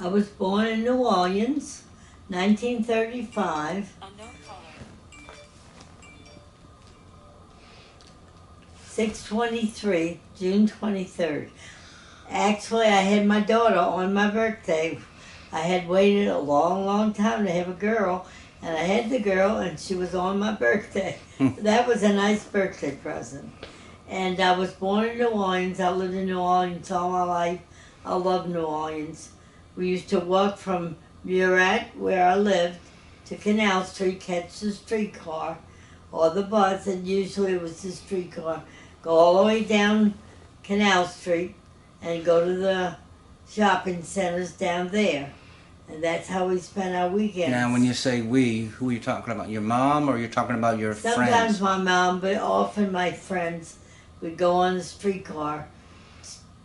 I was born in New Orleans, 1935, 6/23, June 23rd. Actually, I had my daughter on my birthday. I had waited a long, long time to have a girl, and I had the girl, and she was on my birthday. That was a nice birthday present. And I was born in New Orleans. I lived in New Orleans all my life. I love New Orleans. We used to walk from Murat, where I lived, to Canal Street, catch the streetcar or the bus, and usually it was the streetcar. Go all the way down Canal Street and go to the shopping centers down there. And that's how we spent our weekends. Now, when you say we, who are you talking about? Your mom, or you're talking about your Sometimes friends? my mom, but often my friends would go on the streetcar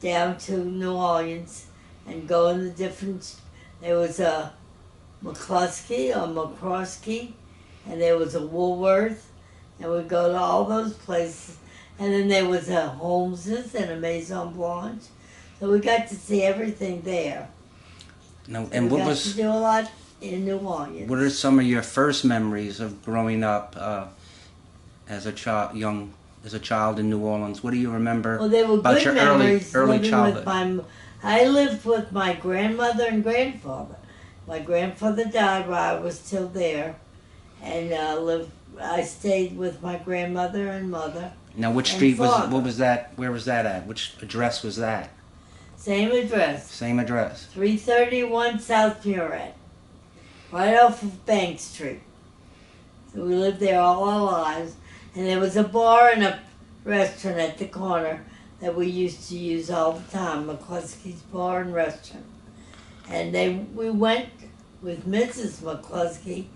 down to New Orleans and go in the different. There was a McCluskey or McCroskey, and there was a Woolworth, and we'd go to all those places. And then there was a Holmes's and a Maison Blanche. So we got to see everything there. No, So and we what got was? to do a lot in New Orleans. What are some of your first memories of growing up as a child in New Orleans? What do you remember Well, they were about good your memories early living childhood? I lived with my grandmother and grandfather. My grandfather died while I was still there, and I stayed with my grandmother and mother. Now, which and street was? father. What was that? Where was that at? Which address was that? Same address, Same address. 331 South Murat, right off of Bank Street. So we lived there all our lives, and there was a bar and a restaurant at the corner that we used to use all the time, McCluskey's Bar and Restaurant. And we went with Mrs. McCluskey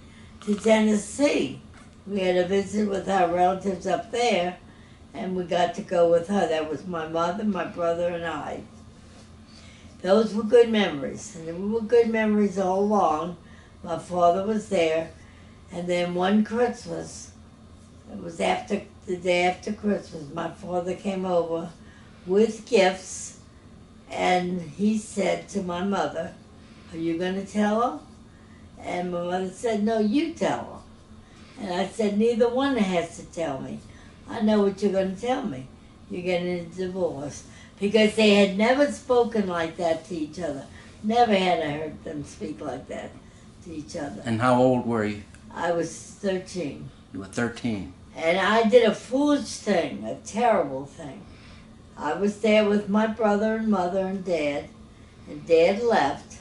to Tennessee. We had a visit with our relatives up there, and we got to go with her. That was my mother, my brother, and I. Those were good memories, and there were good memories all along. My father was there, and then one Christmas, it was the day after Christmas, my father came over with gifts, and he said to my mother, "Are you going to tell her?" And my mother said, "No, you tell her." And I said, "Neither one has to tell me. I know what you're going to tell me. You're getting a divorce." Because they had never spoken like that to each other. Never had I heard them speak like that to each other. And how old were you? I was 13. You were 13. And I did a foolish thing, a terrible thing. I was there with my brother and mother and Dad left.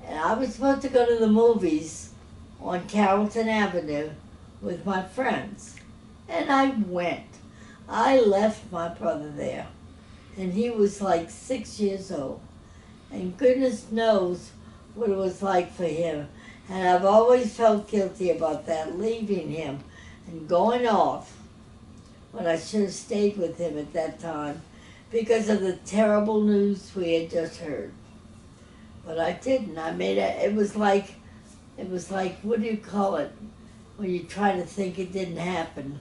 And I was supposed to go to the movies on Carrollton Avenue with my friends. And I went. I left my brother there. And he was like 6 years old. And goodness knows what it was like for him. And I've always felt guilty about that, leaving him and going off when I should have stayed with him at that time because of the terrible news we had just heard. But I didn't. It was like, what do you call it? When you try to think it didn't happen.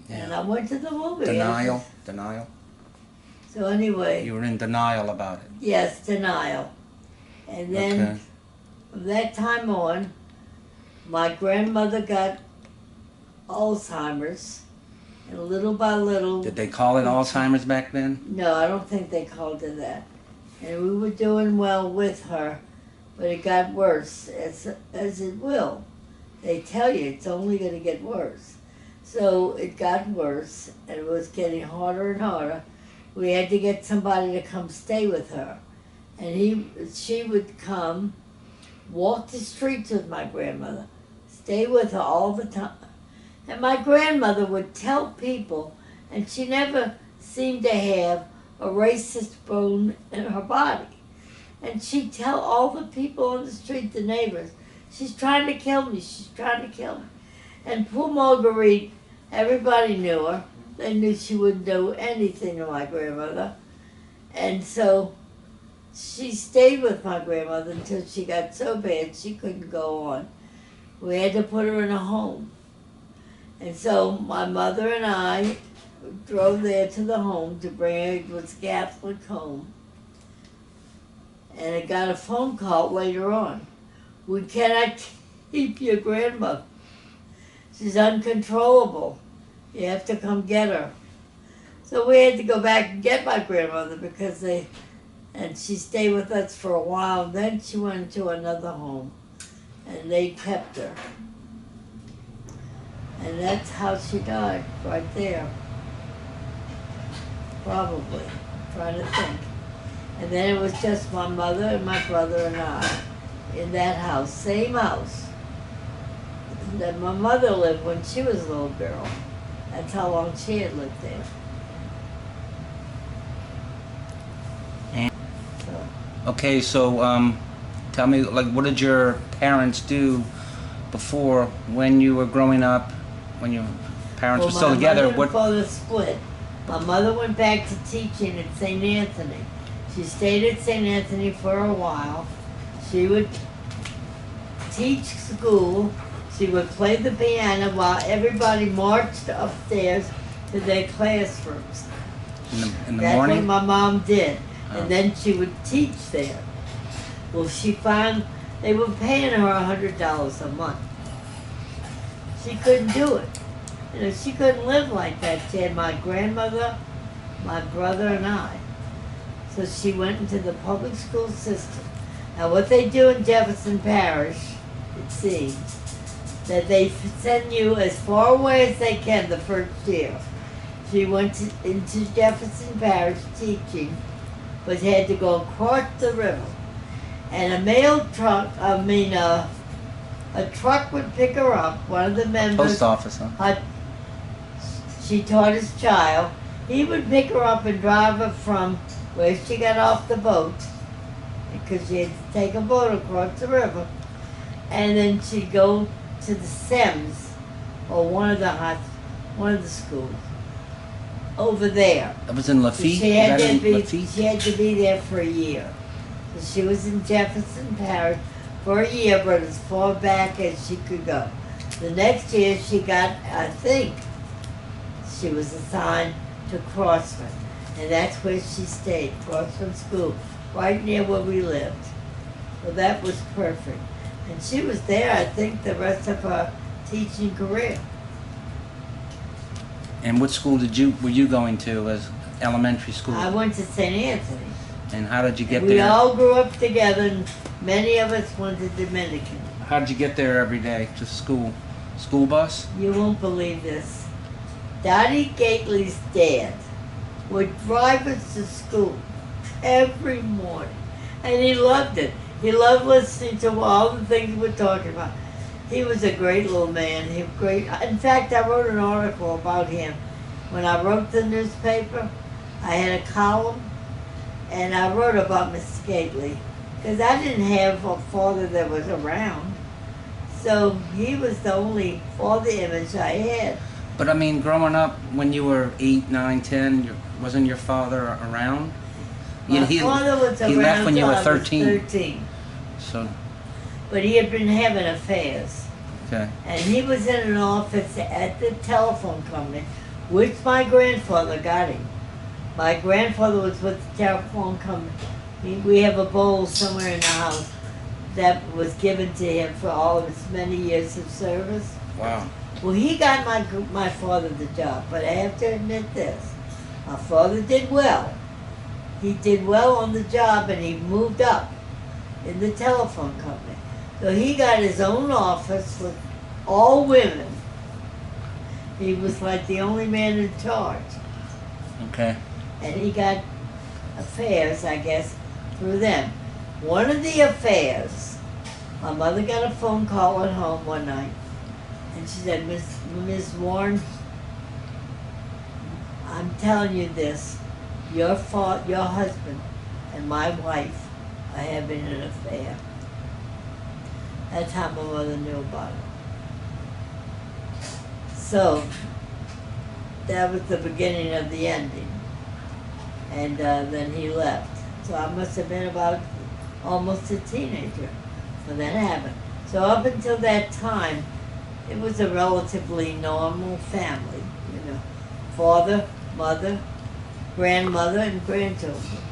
Yeah. And I went to the movie. Denial. So anyway. You were in denial about it. Yes, denial. And then from that time on, my grandmother got Alzheimer's, and little by little. Did they call it Alzheimer's back then? No, I don't think they called it that. And we were doing well with her, but it got worse, as it will. They tell you it's only going to get worse. So it got worse, and it was getting harder and harder. We had to get somebody to come stay with her. And she would come, walk the streets with my grandmother, stay with her all the time. And my grandmother would tell people, and she never seemed to have a racist bone in her body. And she'd tell all the people on the street, the neighbors, "She's trying to kill me, she's trying to kill me." And poor Marguerite, everybody knew her. They knew she wouldn't do anything to my grandmother. And so she stayed with my grandmother until she got so bad she couldn't go on. We had to put her in a home. And so my mother and I drove there to the home to bring her. It was a Catholic home. and I got a phone call later on. We cannot keep your grandmother. She's uncontrollable. You have to come get her. So we had to go back and get my grandmother because and she stayed with us for a while. Then she went to another home and they kept her. And that's how she died, right there. Probably, trying to think. And then it was just my mother and my brother and I in that house, same house that my mother lived when she was a little girl. That's how long she had lived there. And So, okay, so tell me, like, what did your parents do before, when you were growing up, when your parents were still together? My mother and father split. My mother went back to teaching at St. Anthony. She stayed at St. Anthony for a while. She would teach school. She would play the piano while everybody marched upstairs to their classrooms. In the That's morning? what my mom did. Oh. And then she would teach there. Well, she found they were paying her $100 a month. She couldn't do it. You know, she couldn't live like that. She had my grandmother, my brother, and I. So she went into the public school system. Now, what they do in Jefferson Parish, it seems, that they send you as far away as they can the first year. She went into Jefferson Parish teaching, but had to go across the river. And a mail truck, a truck would pick her up, one of the members. Post office, huh? She taught his child. He would pick her up and drive her from where she got off the boat, because she had to take a boat across the river, and then she'd go to the SEMS, or one of the schools, over there. That was in Lafitte? She had, Lafitte? she had to be there for a year. So she was in Jefferson Parish for a year, but as far back as she could go. The next year she got, I think, she was assigned to Crossman, and that's where she stayed, Crossman School, right near where we lived. So that was perfect. And she was there, I think, the rest of her teaching career. And what school were you going to as elementary school? I went to St. Anthony. And how did you get We there? all grew up together, and many of us went to Dominican. How did you get there every day to school? School bus? You won't believe this. Dottie Gately's dad would drive us to school every morning, and he loved it. He loved listening to all the things we're talking about. He was a great little man. He was great. In fact, I wrote an article about him. When I wrote the newspaper, I had a column, and I wrote about Mr. Gately, because I didn't have a father that was around. So he was the only father image I had. But I mean, growing up when you were 8, 9, 10, wasn't your father around? My father was around he left when you were till I was 13. 13. So, But he had been having affairs. okay. And he was in an office at the telephone company, which my grandfather got him. My grandfather was with the telephone company. We have a bowl somewhere in the house that was given to him for all of his many years of service. Wow. Well, he got my father the job, but I have to admit this. My father did well. He did well on the job, and he moved up in the telephone company. So he got his own office with all women. He was like the only man in charge. Okay. And he got affairs, I guess, through them. One of the affairs, my mother got a phone call at home one night, and she said, Miss Warren, I'm telling you this, your husband and my wife are having an affair. That's how my mother knew about it. So, that was the beginning of the ending. And then he left. So I must have been about almost a teenager when that happened. So up until that time, it was a relatively normal family, you know. Father, mother, grandmother, and grandchildren.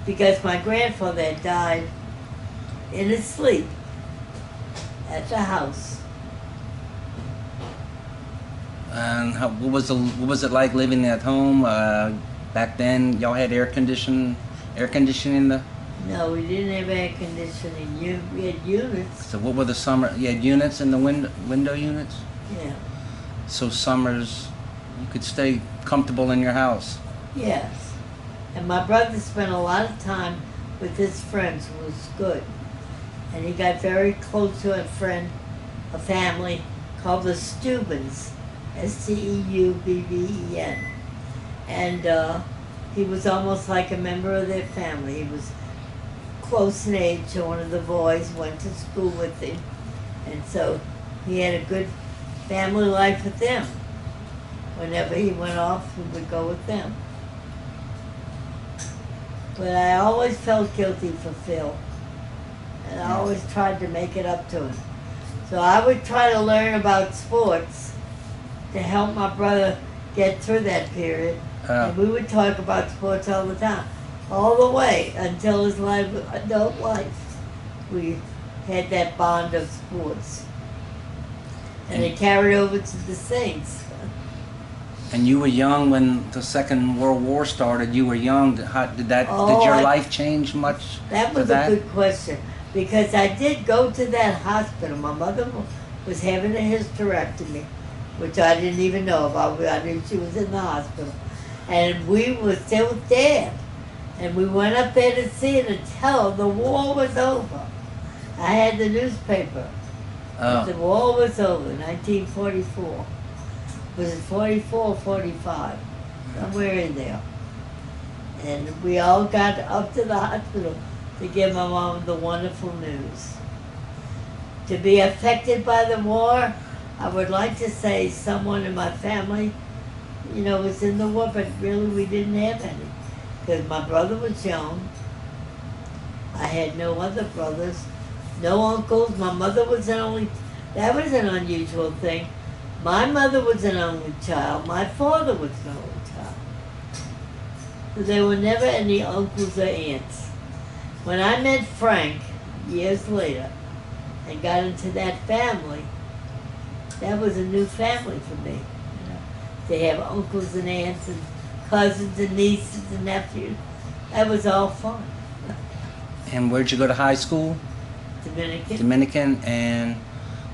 because my grandfather had died in his sleep at the house. And what was it like living at home back then? Y'all had air conditioning. No, we didn't have air conditioning. We had units. So what were the summer? You had units in the window units. Yeah. So summers, you could stay comfortable in your house. Yes. And my brother spent a lot of time with his friends, who was good. And he got very close to a family called the Steubens, Steubben. And he was almost like a member of their family. He was close in age to one of the boys, went to school with him. And so he had a good family life with them. Whenever he went off, we would go with them. But I always felt guilty for Phil. And I always tried to make it up to him. So I would try to learn about sports to help my brother get through that period. And we would talk about sports all the time, all the way until his adult life. We had that bond of sports. And it carried over to the Saints. And you were young when the Second World War started. You were young. Did your life change much? That was a good question, because I did go to that hospital. My mother was having a hysterectomy, which I didn't even know about. I knew she was in the hospital. And we were still with Dad. And we went up there to see it until the war was over. I had the newspaper. The war was over, 1944. Was it 44 or 45? Somewhere in there. And we all got up to the hospital to give my mom the wonderful news. To be affected by the war, I would like to say someone in my family, was in the war, but really we didn't have any. Because my brother was young. I had no other brothers, no uncles. My mother was that was an unusual thing. My mother was an only child. My father was an only child. So there were never any uncles or aunts. When I met Frank, years later, and got into that family, that was a new family for me. To have uncles and aunts and cousins and nieces and nephews. That was all fun. And where'd you go to high school? Dominican. And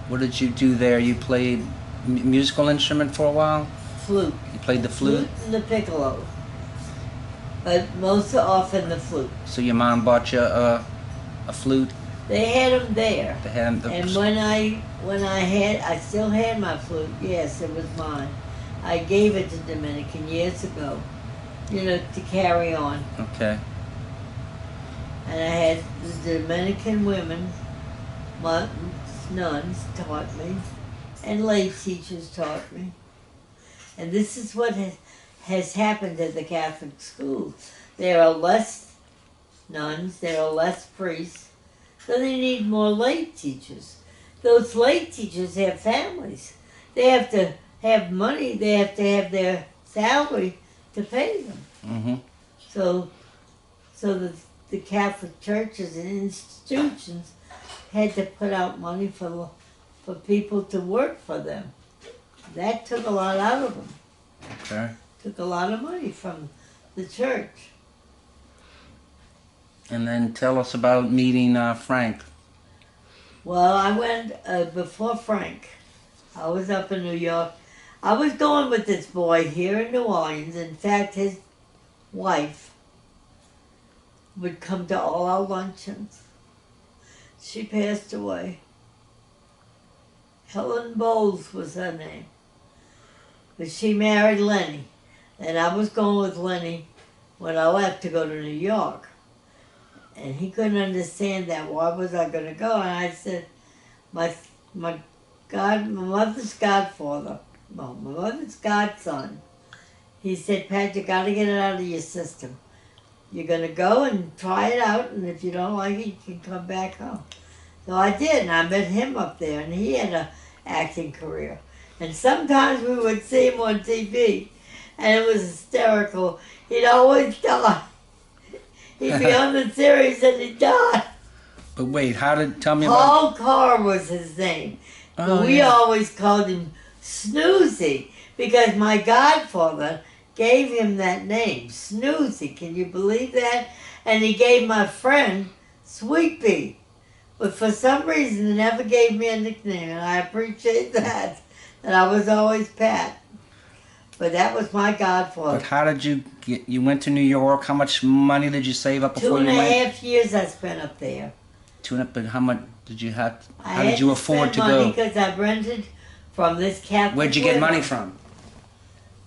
what did you do there? You played musical instrument for a while? Flute. You played the flute? Flute and the piccolo. But most often the flute. So your mom bought you a flute? They had them there. They had them. And I still had my flute. Yes, it was mine. I gave it to Dominican years ago, to carry on. Okay. And I had the Dominican women, nuns taught me, and lay teachers taught me. And this is what has happened at the Catholic schools. There are less nuns, there are less priests, so they need more lay teachers. Those lay teachers have families. They have to have money, they have to have their salary to pay them. Mm-hmm. So the Catholic churches and institutions had to put out money for people to work for them. That took a lot out of them. Okay. Took a lot of money from the church. And then tell us about meeting Frank. Well, I went before Frank. I was up in New York. I was going with this boy here in New Orleans. In fact, his wife would come to all our luncheons. She passed away. Helen Bowles was her name. But she married Lenny. And I was going with Lenny when I left to go to New York. And he couldn't understand that. Why was I going to go? And I said, my mother's godfather, my mother's godson, he said, Pat, you got to get it out of your system. You're going to go and try it out, and if you don't like it, you can come back home. So I did, and I met him up there, and he had an acting career. And sometimes we would see him on TV, and it was hysterical. He'd always tell us, He'd be on the series and he'd die. But wait, tell me about... Paul Carr was his name. Oh, We yeah. always called him Snoozy because my godfather gave him that name, Snoozy. Can you believe that? And he gave my friend Sweet Pea. But for some reason, he never gave me a nickname, and I appreciate that. And I was always Pat. But that was my godfather. But how did you get... You went to New York. How much money did you save up before you went? 2.5 years I spent up there. But how much did you have? I How had did you afford to spend money go? because I rented from this Catholic. Where'd you get women. money from?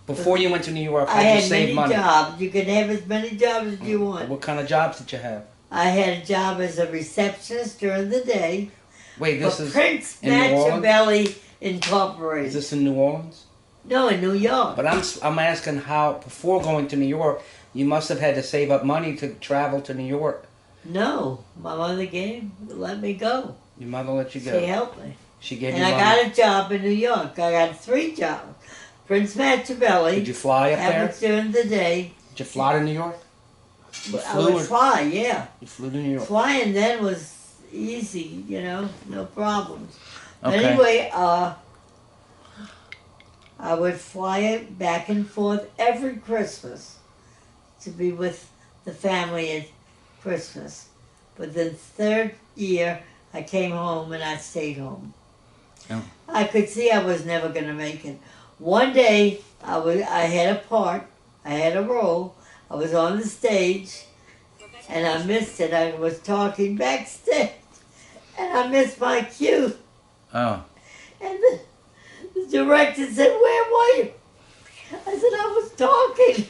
Before you went to New York, I how'd you had save many money? jobs. You could have as many jobs as you want. What kind of jobs did you have? I had a job as a receptionist during the day Wait, this for is Prince in New Orleans? Machiavelli Incorporated. Is this in New Orleans? No, in New York. But I'm asking how before going to New York, you must have had to save up money to travel to New York. No, my mother let me go. Your mother let you She go. helped me. She gave And you I money. got a job in New York. I got 3 jobs. Prince Machiavelli. Did you fly up That there? was during the day. Did you fly to New York? You I flew would or- fly, yeah. You flew to New York. Flying then was easy, no problems. But Okay. anyway, I would fly back and forth every Christmas to be with the family at Christmas. But the 3rd year, I came home and I stayed home. Oh. I could see I was never going to make it. One day, I had a part, I had a role, I was on the stage, and I missed it. I was talking backstage, and I missed my cue. Oh. And the director said, "Where were you?" I said, "I was talking."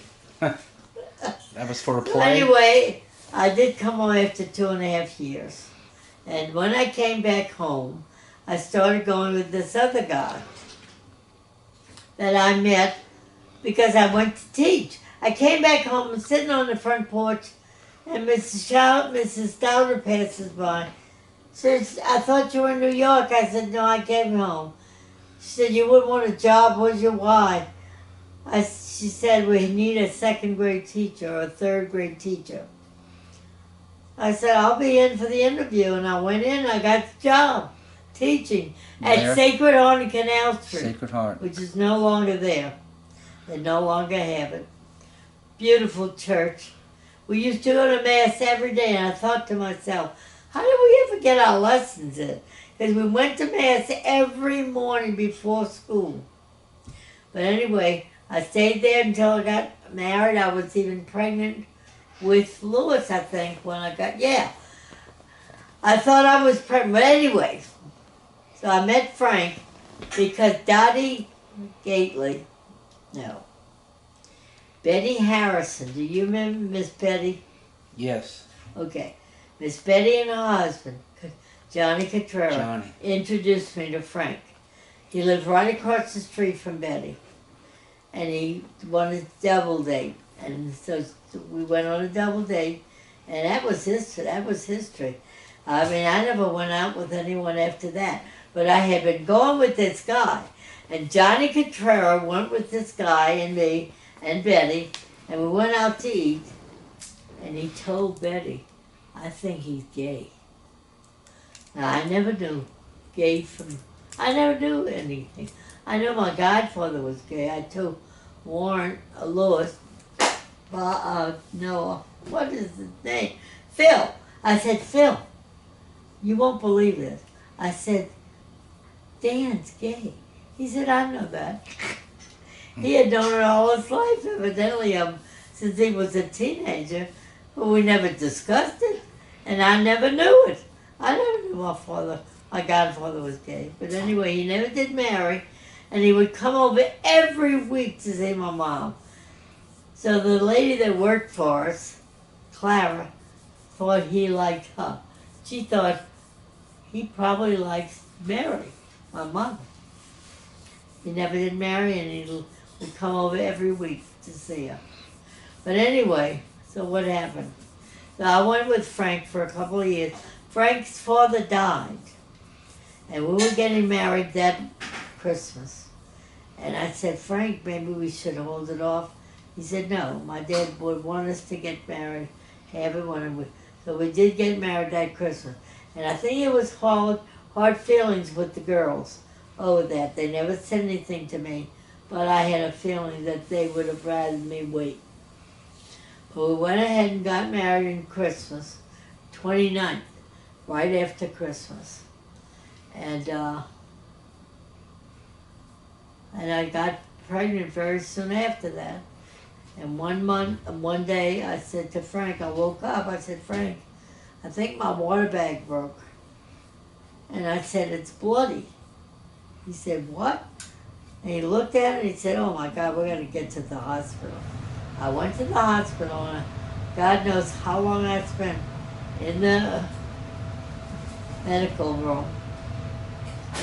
That was for a So play? anyway, I did come home after 2.5 years. And when I came back home, I started going with this other guy that I met because I went to teach. I came back home and sitting on the front porch, and Mrs. Stouter passes by. She says, "I thought you were in New York." I said, "No, I came home." She said, "You wouldn't want a job, would you? Why?" She said, "We need a 2nd grade teacher or a 3rd grade teacher." I said, "I'll be in for the interview." And I went in, I got the job teaching at Where? Sacred Heart and Canal Street, Sacred Heart. which is no longer there. They no longer have it. Beautiful church. We used to go to Mass every day, and I thought to myself, how did we ever get our lessons in? Because we went to Mass every morning before school. But anyway, I stayed there until I got married. I was even pregnant with Louis, I think, when I got, I thought I was pregnant, but anyway. So I met Frank because Dottie Gately, no, Betty Harrison, do you remember Miss Betty? Yes. Okay. Miss Betty and her husband, Johnny Cotrera, Johnny. introduced me to Frank. He lived right across the street from Betty. And he wanted a double date. And so we went on a double date. And that was history. I mean, I never went out with anyone after that. But I had been going with this guy. And Johnny Cotrera went with this guy and me and Betty. And we went out to eat. And he told Betty, "I think he's gay." Now, I never knew gay from... I never knew anything. I know my godfather was gay. I told Warren Lewis, no, what is his name? Phil. I said, "Phil, you won't believe this." I said, "Dan's gay." He said, "I know that." He had known it all his life, evidently, since he was a teenager. But we never discussed it, and I never knew it. I never knew my godfather was gay. But anyway, he never did marry, and he would come over every week to see my mom. So the lady that worked for us, Clara, thought he liked her. She thought he probably likes Mary, my mother. He never did marry, and he would come over every week to see her. But anyway, so what happened? So I went with Frank for a couple of years. Frank's father died, and we were getting married that Christmas. And I said, "Frank, maybe we should hold it off." He said, "No, my dad would want us to get married Everyone. So we did get married that Christmas. And I think it was hard feelings with the girls over that. They never said anything to me, but I had a feeling that they would have rather me wait. But we went ahead and got married in Christmas, 29th, right after Christmas. And I got pregnant very soon after that. And one day I said to Frank, I woke up, I said, Frank, I think my water bag broke. And I said, it's bloody. He said, what? And he looked at it and he said, oh my God, we're going to get to the hospital. I went to the hospital and God knows how long I spent in the medical room.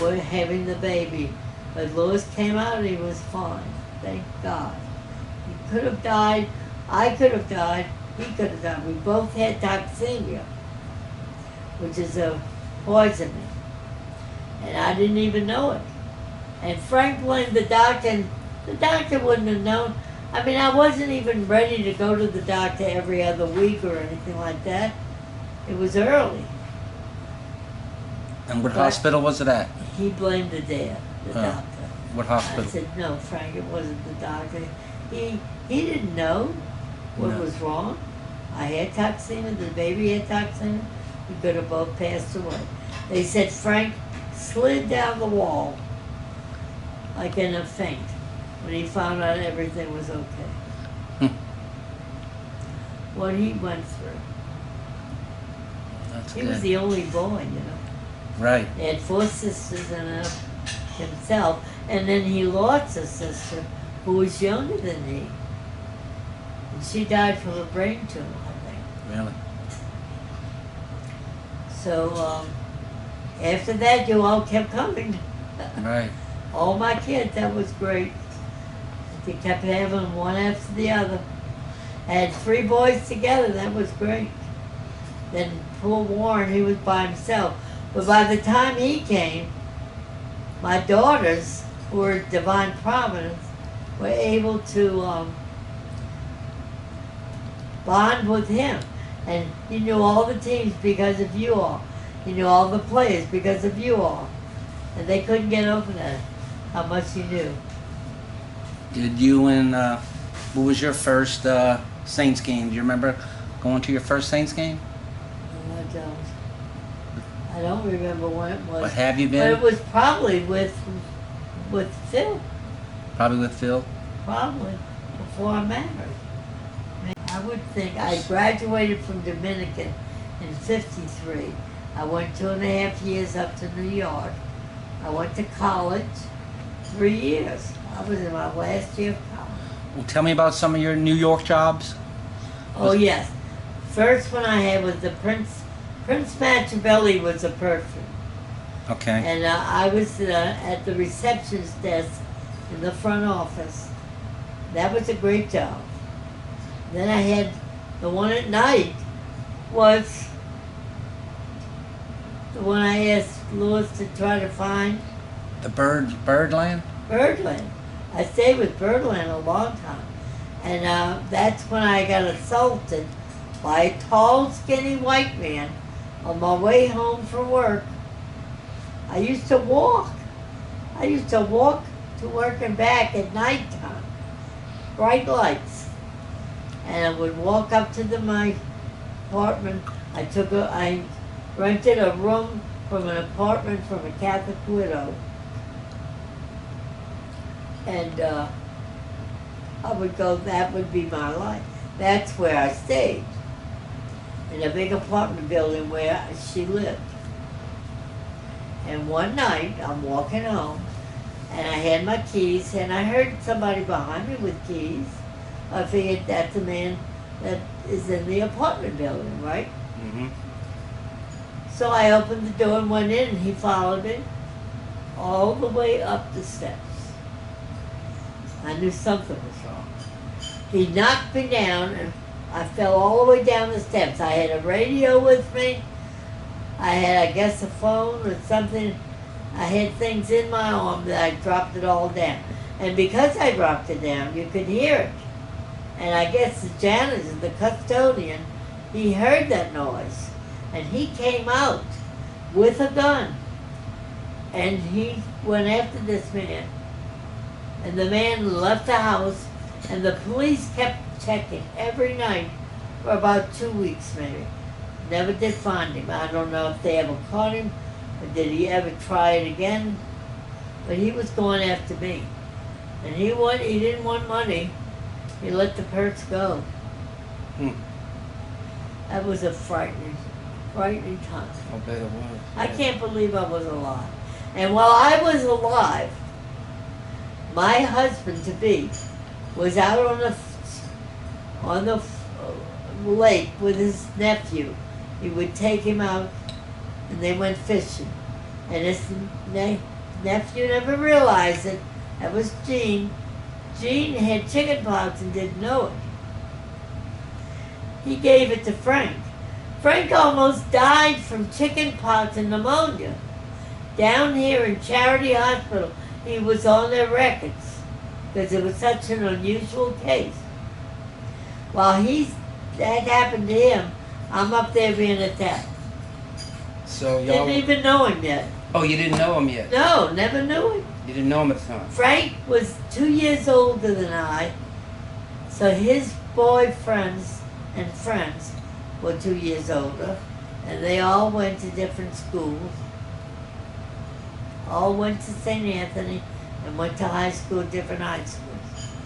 We're having the baby. But Louis came out and he was fine. Thank God. He could have died. I could have died. He could have died. We both had toxemia, which is a poisoning. And I didn't even know it. And Frank blamed the doctor, and the doctor wouldn't have known. I mean, I wasn't even ready to go to the doctor every other week or anything like that. It was early. And what hospital was it at? He blamed the doctor. What hospital? I said, no, Frank, it wasn't the doctor. He didn't know what was wrong. I had toxemia, the baby had toxemia. We could have both passed away. They said Frank slid down the wall like in a faint when he found out everything was okay. What he went through. That's he good. was the only boy, you know. Right. He had 4 sisters and himself, and then he lost a sister who was younger than he. And she died from a brain tumor, I think. Really? So after that, you all kept coming. Right. All my kids, that was great. They kept having one after the other. I had 3 boys together, that was great. Then poor Warren, he was by himself. But by the time he came, my daughters, who were Divine Providence, were able to bond with him. And he knew all the teams because of you all. He knew all the players because of you all. And they couldn't get over that, how much he knew. Did you and, what was your first Saints game? Do you remember going to your first Saints game? No, I don't remember when it was. But have you been? But it was probably with Phil. Probably with Phil? Probably, before I married. I would think I graduated from Dominican in '53. I went 2.5 years up to New York. I went to college 3 years. I was in my last year of college. Well, tell me about some of your New York jobs. Oh, yes. First one I had was the Prince Machiavelli was a perfume. Okay. And I was at the receptionist desk in the front office. That was a great job. Then I had the one at night was the one I asked Louis to try to find. The Birdland? Birdland. I stayed with Birdland a long time. And that's when I got assaulted by a tall, skinny white man on my way home from work. I used to walk. I used to walk to work and back at nighttime. Bright lights. And I would walk up to my apartment. I rented a room from an apartment from a Catholic widow. And I would go, that would be my life. That's where I stayed. In a big apartment building where she lived. And one night, I'm walking home, and I had my keys, and I heard somebody behind me with keys. I figured that's the man that is in the apartment building, right? Mm-hmm. So I opened the door and went in, and he followed me all the way up the steps. I knew something was wrong. He knocked me down, and I fell all the way down the steps. I had a radio with me. I had, I guess, a phone or something. I had things in my arm that I dropped it all down. And because I dropped it down, you could hear it. And I guess the janitor, the custodian, he heard that noise, and he came out with a gun, and he went after this man, and the man left the house, and the police kept checking every night for about 2 weeks maybe. Never did find him. I don't know if they ever caught him, or did he ever try it again, but he was going after me. And he didn't want money. He let the purse go. Hmm. That was a frightening time. I bet it was. I can't believe I was alive. And while I was alive, my husband-to-be was out on the lake with his nephew. He would take him out, and they went fishing. And his nephew never realized it. That was Gene. Gene had chicken pox and didn't know it. He gave it to Frank. Frank almost died from chicken pox and pneumonia. Down here in Charity Hospital, he was on their records because it was such an unusual case. While that happened to him, I'm up there being attacked. So y'all Didn't even know him yet. Oh, you didn't know him yet? No, never knew him. You didn't know him at the time? Frank was 2 years older than I, so his boyfriends and friends were 2 years older, and they all went to different schools. All went to St. Anthony and went to high school, different high schools.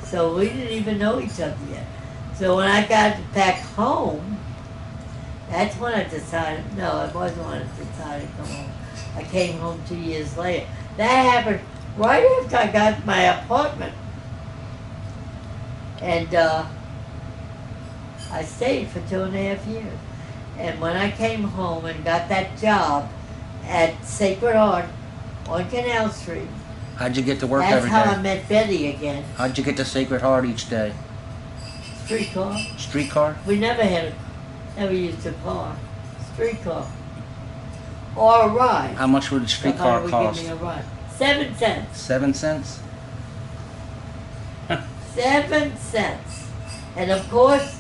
So we didn't even know each other yet. So when I got back home, that's when I decided, no, I wasn't when I decided to come home. I came home 2 years later. That happened right after I got my apartment. And I stayed for 2.5 years. And when I came home and got that job at Sacred Heart on Canal Street, How'd you get to work that's every day? how I met Betty again. How'd you get to Sacred Heart each day? Streetcar. Streetcar? We never used a car. Streetcar. Or a ride. How much would a streetcar Somebody would cost? give me a ride. 7 cents. 7 cents? 7 cents. And of course,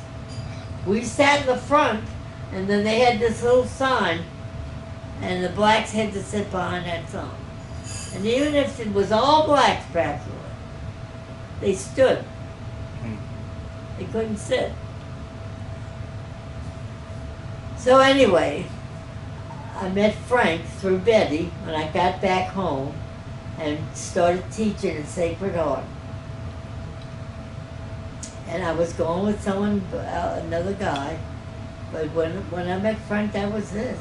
we sat in the front, and then they had this little sign, and the blacks had to sit behind that sign. And even if it was all blacks practically, they stood. They couldn't sit. So anyway, I met Frank through Betty when I got back home and started teaching at Sacred Heart. And I was going with someone, another guy, but when I met Frank, that was it.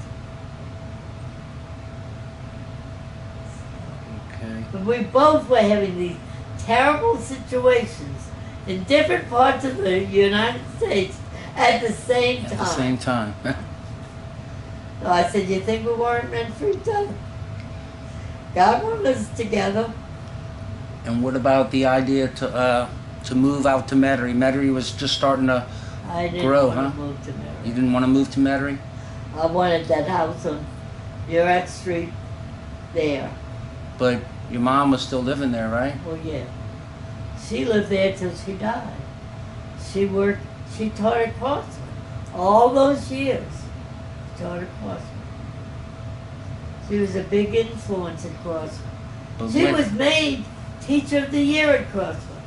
Okay. But we both were having these terrible situations in different parts of the United States at the same time. At the same time. So I said, you think we weren't meant for each other? God wanted us together. And what about the idea to move out to Metairie? Metairie was just starting to I didn't grow, want huh? to move to Mary. You didn't want to move to Metairie? I wanted that house on Murat Street there. But your mom was still living there, right? Well, yeah. She lived there till she died. She taught at Crossman. All those years, she taught at Crossman. She was a big influence at Crossman. But She when- was made Teacher of the Year at Crossman.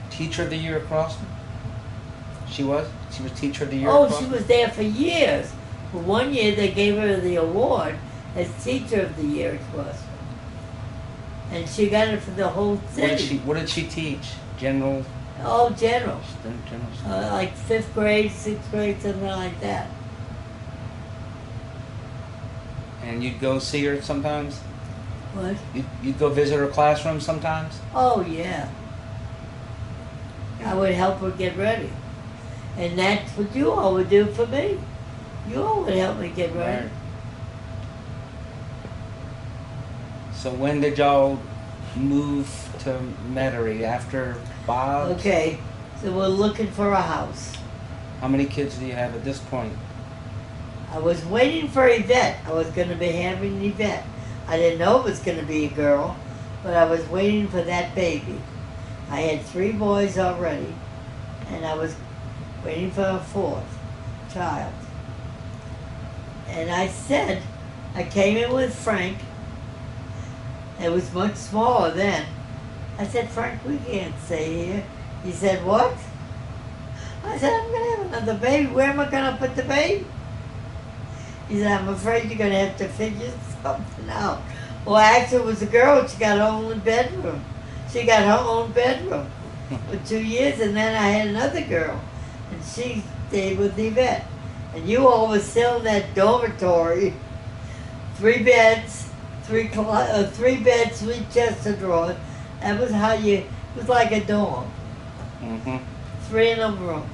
Teacher of the Year at Crossman? She was? She was Teacher of the Year at Oh, Crossman? she was there for years. For 1 year, they gave her the award as Teacher of the Year at Crossman. And she got it for the whole city. What did she teach? General? Oh, general. General. Like 5th grade, 6th grade, something like that. And you'd go see her sometimes? What? You'd go visit her classroom sometimes? Oh, yeah. I would help her get ready. And that's what you all would do for me. You all would help me get ready. Right. So when did y'all move to Metairie? After Bob? Okay, so we're looking for a house. How many kids do you have at this point? I was waiting for Yvette. I was going to be having Yvette. I didn't know it was going to be a girl, but I was waiting for that baby. I had 3 boys already, and I was waiting for a fourth child. And I said, I came in with Frank. It was much smaller then. I said, Frank, we can't stay here. He said, what? I said, I'm going to have another baby. Where am I going to put the baby? He said, I'm afraid you're going to have to figure something out. Well, actually, it was a girl. She got her own bedroom. She got her own bedroom for 2 years, and then I had another girl, and she stayed with Yvette. And you all were still in that dormitory, 3 beds, three beds, 3 chests of drawers. That was how you, it was like a dorm. Mm-hmm. 3 in a room.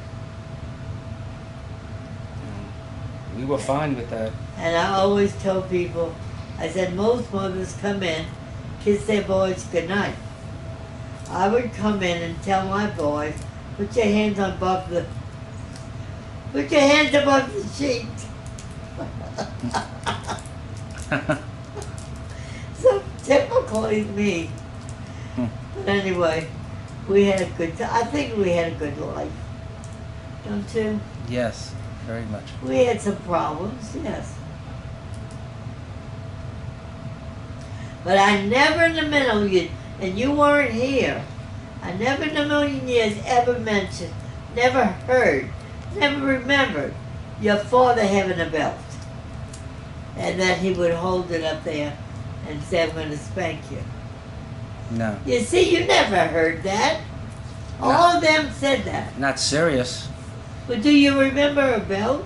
We were fine with that. And I always tell people, I said, most mothers come in, kiss their boys goodnight. I would come in and tell my boys, put your hands above the sheet. So typically me. But anyway, we had a good I think we had a good life. Don't you? Yes, very much. We had some problems, yes. But I never in a million, and you weren't here, I never in a million years ever mentioned, never heard, never remembered your father having a belt. And that he would hold it up there and say, I'm going to spank you. No. You see, you never heard that. No. All of them said that. Not serious. But do you remember a belt?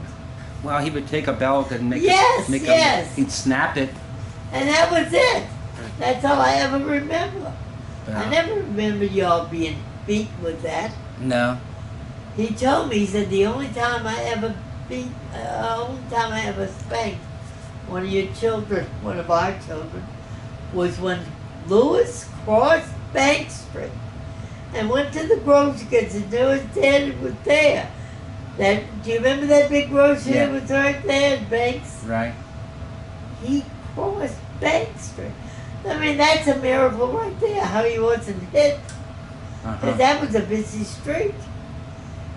Well, he would take a belt and make Yes, it, make yes. he'd snap it. And that was it. That's all I ever remember. Yeah. I never remember y'all being beaten with that. No. He told me, he said, the only time I ever spanked one of your children, one of our children, was when Lewis crossed Bank Street and went to the grocery because his newest dad was there. Do you remember that big grocery that was right there at Banks? Right. He crossed Bank Street. I mean, that's a miracle right there, how he wasn't hit. Because that was a busy street.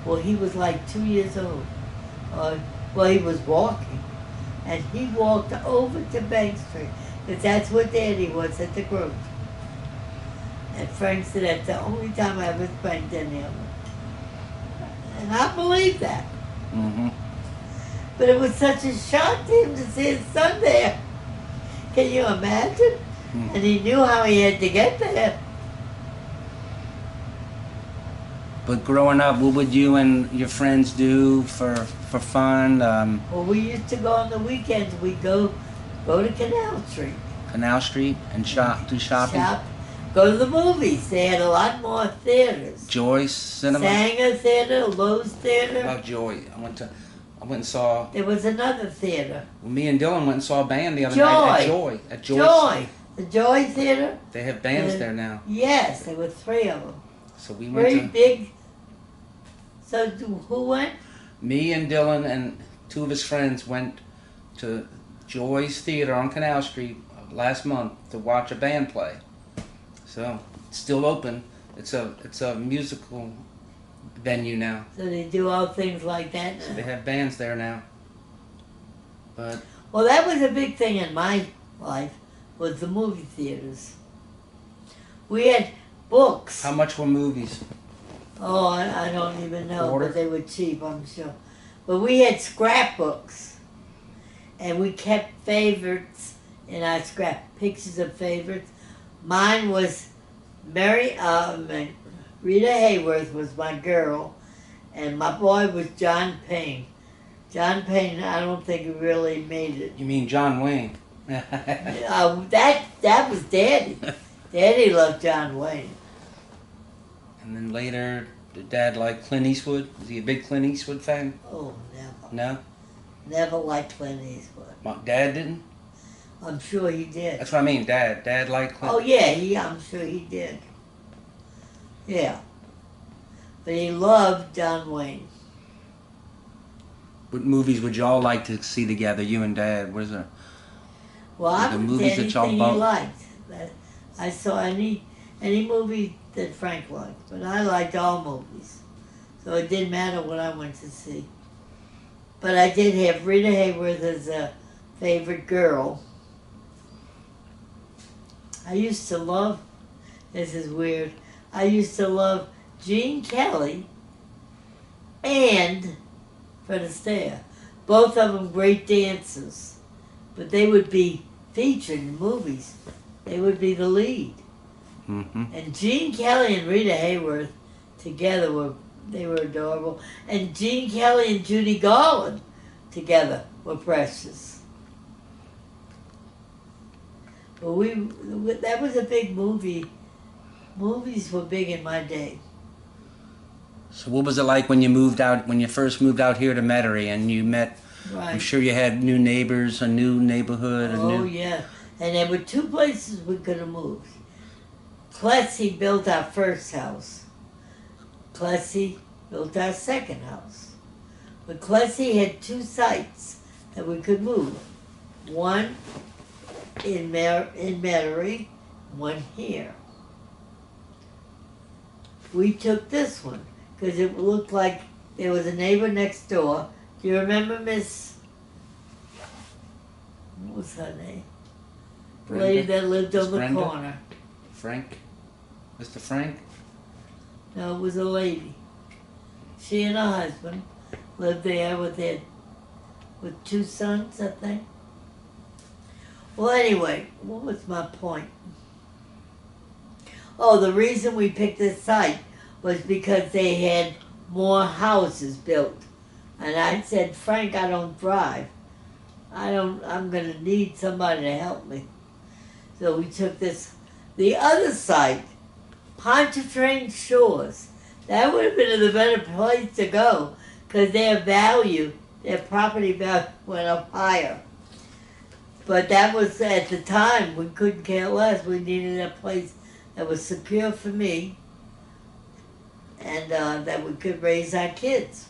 Well, he was like 2 years old. Well, he was walking. And he walked over to Bank Street. Because that's where Daddy was at the grocery. And Frank said that's the only time I ever spanked any of them. And I believe that. Mm-hmm. But it was such a shock to him to see his son there. Can you imagine? Mm. And he knew how he had to get there. But growing up, what would you and your friends do for fun? Well, we used to go on the weekends. We'd go to Canal Street. Canal Street and do shopping? Go to the movies. They had a lot more theaters. Joyce Cinema? Sanger Theater, Lowe's Theater. I love Joy. I went and saw... There was another theater. Me and Dylan went and saw a band the other night at Joy. At Joyce. Joy. The Joy Theater. They have bands there now. Yes, there were 3 of them. So we went Very big. So who went? Me and Dylan and 2 of his friends went to Joy's Theater on Canal Street last month to watch a band play. So it's still open. It's a musical venue now. So they do all things like that now. So they have bands there now. But well, that was a big thing in my life, was the movie theaters. We had books. how much were movies? Oh, I don't even know, Quarter? but they were cheap, I'm sure. But we had scrapbooks, and we kept favorites in our scrap, pictures of favorites. Mine was Rita Hayworth was my girl, and my boy was John Payne. John Payne, I don't think he really made it. You mean John Wayne? That was Daddy. Daddy loved John Wayne. And then later, did Dad like Clint Eastwood? Was he a big Clint Eastwood fan? Oh, never. No? Never liked Clint Eastwood. Dad didn't? I'm sure he did. That's what I mean, Dad. Dad liked Clint. Oh, yeah, I'm sure he did. Yeah. But he loved John Wayne. What movies would y'all like to see together, you and Dad? What is there? Well, I The would movies say that y'all anything he both- liked. I saw any movie that Frank liked, but I liked all movies. so it didn't matter what I went to see. But I did have Rita Hayworth as a favorite girl. I used to love, this is weird, I used to love Gene Kelly and Fred Astaire. Both of them great dancers, but they would be featured in movies. They would be the lead. Mm-hmm. And Gene Kelly and Rita Hayworth together were adorable. And Gene Kelly and Judy Garland together were precious. But that was a big movie. Movies were big in my day. So what was it like when you first moved out here to Metairie and you met, Right. I'm sure you had new neighbors, a new neighborhood. Yeah. And there were two places we could have moved. Plessy built our first house. Plessy built our second house. But Plessy had two sites that we could move. One in Metairie, one here. We took this one because it looked like there was a neighbor next door. Do you remember Miss, what was her name? The lady that lived on the Brenda? corner. Frank? Mr. Frank? No, it was a lady. She and her husband lived there with two sons, I think. Well, anyway, what was my point? Oh, the reason we picked this site was because they had more houses built. And I said, Frank, I don't drive. I'm going to need somebody to help me. So we took the other site, Pontchartrain Shores. That would have been the better place to go because their property value went up higher. But that was, at the time, we couldn't care less. We needed a place that was secure for me and that we could raise our kids.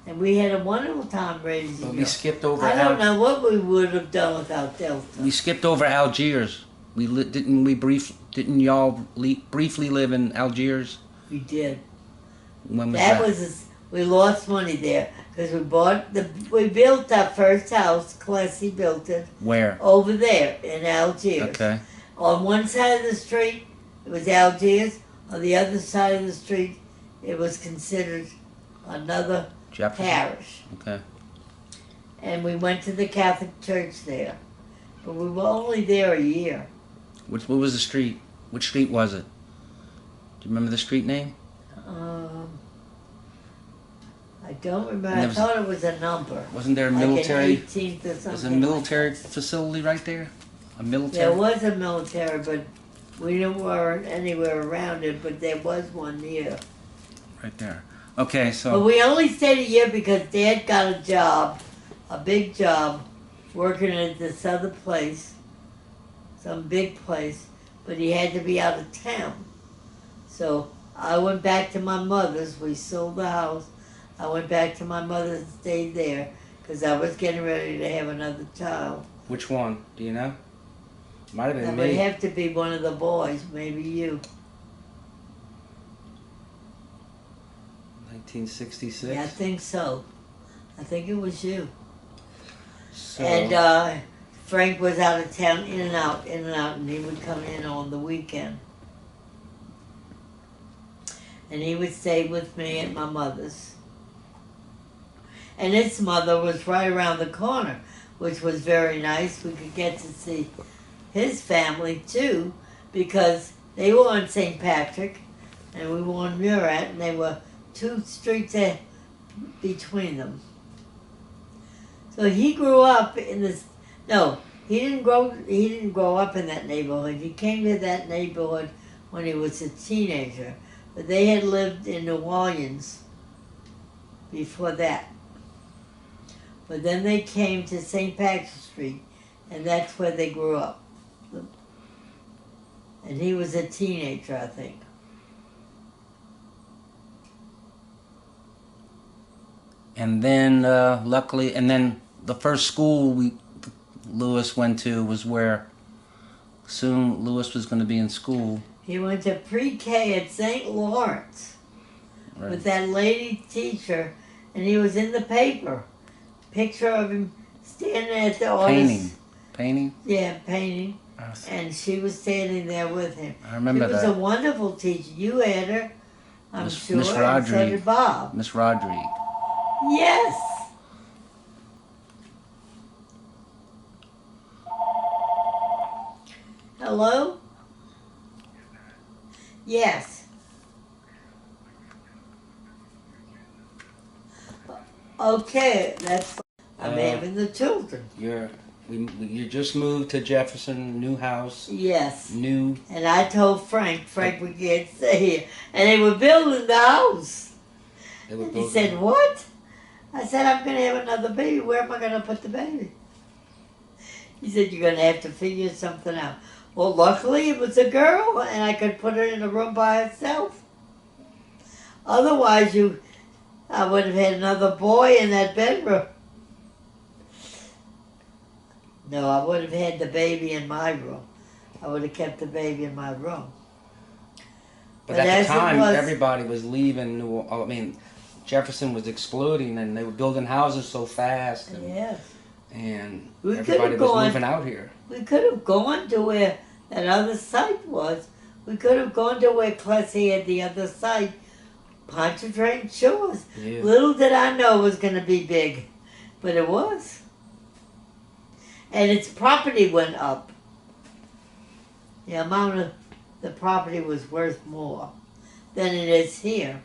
And we had a wonderful time raising them. We skipped over. I don't know what we would have done without Delta. We skipped over Algiers. Didn't y'all briefly live in Algiers? We did. When was that? We lost money there because we built our first house. Classy built it. Where? Over there in Algiers. Okay. On one side of the street, it was Algiers. On the other side of the street, it was considered another Jefferson parish. Okay. And we went to the Catholic Church there. But we were only there a year. What was the street? Which street was it? Do you remember the street name? I don't remember. I thought it was a number. Wasn't there a like military? An 18th or something. Was a military facility right there? A military? There was a military, but we weren't anywhere around it, but there was one near. Right there. Okay, so... But we only stayed a year because Dad got a job, a big job, working at this other place, some big place, but he had to be out of town. So I went back to my mother's. We sold the house. I went back to my mother's and stayed there because I was getting ready to have another child. Which one? Do you know? Might have been That me. would have to be one of the boys, maybe you. 1966? Yeah, I think so. I think it was you. So, And Frank was out of town, in and out, and he would come in on the weekend. And he would stay with me at my mother's. And his mother was right around the corner, which was very nice. We could get to see his family too, because they were on St. Patrick, and we were on Murat, and they were 2 streets between them. So he grew up in this. No, he didn't grow up in that neighborhood. He came to that neighborhood when he was a teenager, but they had lived in New Orleans before that. But then they came to St. Patrick Street, and that's where they grew up. And he was a teenager, I think. And then, luckily, and then the first school Lewis went to was where soon Lewis was going to be in school. He went to pre-K at St. Lawrence. Right. with that lady teacher, and he was in the paper. Picture of him standing at the artist. Painting? Yeah, painting. Yes. And she was standing there with him. I remember She was that. a wonderful teacher. You had her, I'm sure, Miss and so Rodrigue. did Bob. Miss Rodrigue. Yes. Hello? Yes. Okay, that's fine. I'm having the children. You just moved to Jefferson, new house, Yes. new. And I told Frank, we can't stay here. And they were building the house. He said, what? I said, I'm going to have another baby. Where am I going to put the baby? He said, you're going to have to figure something out. Well, luckily it was a girl, and I could put her in a room by herself. Otherwise, I would have had another boy in that bedroom. No, I would have had the baby in my room. I would have kept the baby in my room. But at the time, everybody was leaving. I mean, Jefferson was exploding, and they were building houses so fast. And, yes. And everybody was moving out here. We could have gone to where that other site was. We could have gone to where Clessy had the other site, Pontchartrain Shores. Yeah. Little did I know it was going to be big, but it was. And its property went up. The amount of the property was worth more than it is here.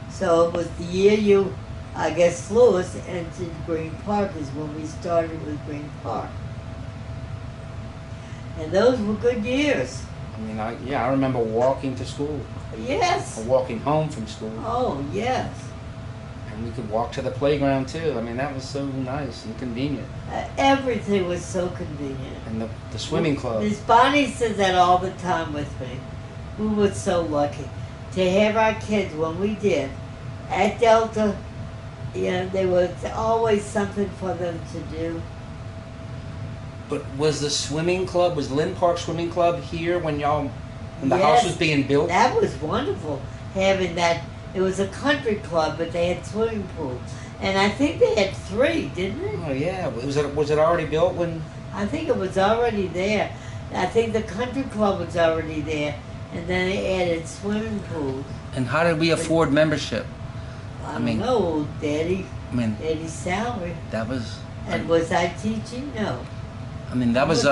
So it was the year I guess Lewis entered Green Park is when we started with Green Park. And those were good years. I mean, I remember walking to school. Yes. Or walking home from school. Oh, yes. And we could walk to the playground too. I mean, that was so nice and convenient. Everything was so convenient. And the swimming club. Miss Bonnie says that all the time with me. We were so lucky to have our kids when we did. At Delta, you know, there was always something for them to do. But was the swimming club, was Lynn Park Swimming Club here when the Yes, house was being built? That was wonderful, having that. It was a country club, but they had swimming pools. And I think they had 3, didn't they? Oh yeah, was it already built when? I think it was already there. I think the country club was already there, and then they added swimming pools. And how did we afford membership? I don't know, Daddy's salary. That was. And was I teaching? No. I mean, that was